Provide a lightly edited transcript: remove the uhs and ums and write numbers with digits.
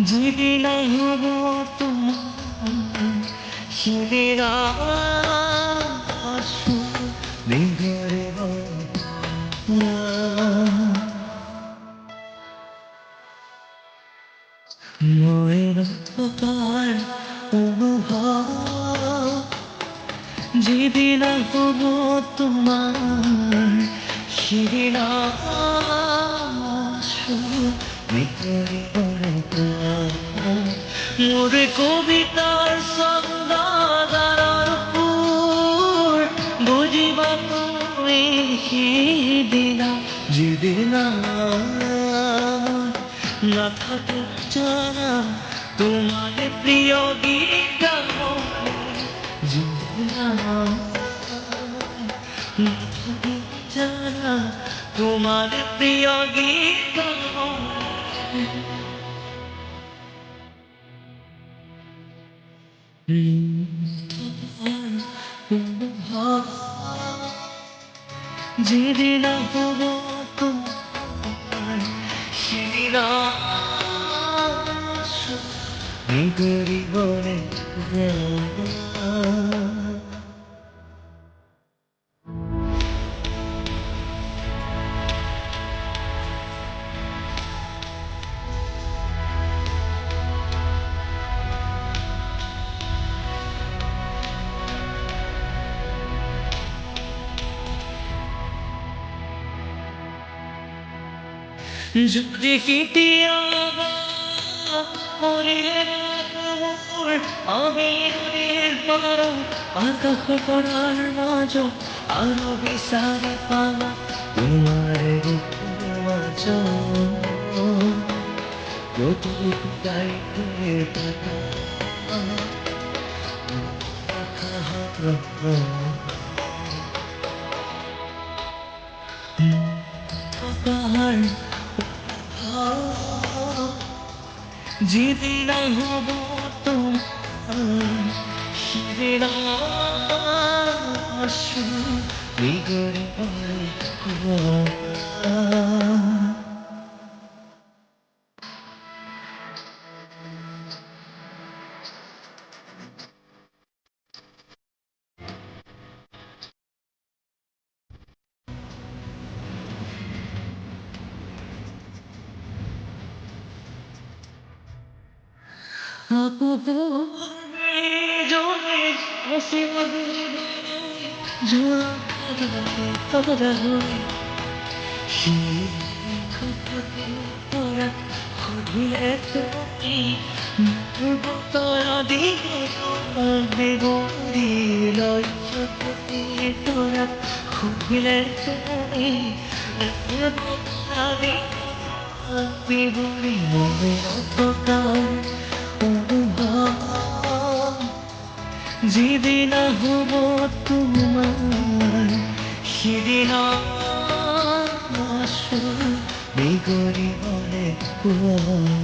যেদিন হব তোমার সেদিন আসবে ঘরে মনের থাকার অনুভব যেদিন হব তোমার সেদিন আসবে ঘরে মোর কবিতার সন্ধ্যার ফুল বুঝিবা তুমি সেদিন যেদিন না থাকে জানা তোমার প্রিয় গীত যেদিন না থাকে জানা তোমার প্রিয় গীত যেদিন হব তোমার সেদিন আসবে গরিবনে যদি কিটিয়া আমি আকাশ করার মাঝ আরো বিশারে পাওয়া তোমার মাঝ যতটুকু গাইতে পাতা পাহাড় যেদিন হব তোমার সেদিন আসবে গরিব যেদিন হব তোমার সেদিন আসবে গরিবনে কুয়া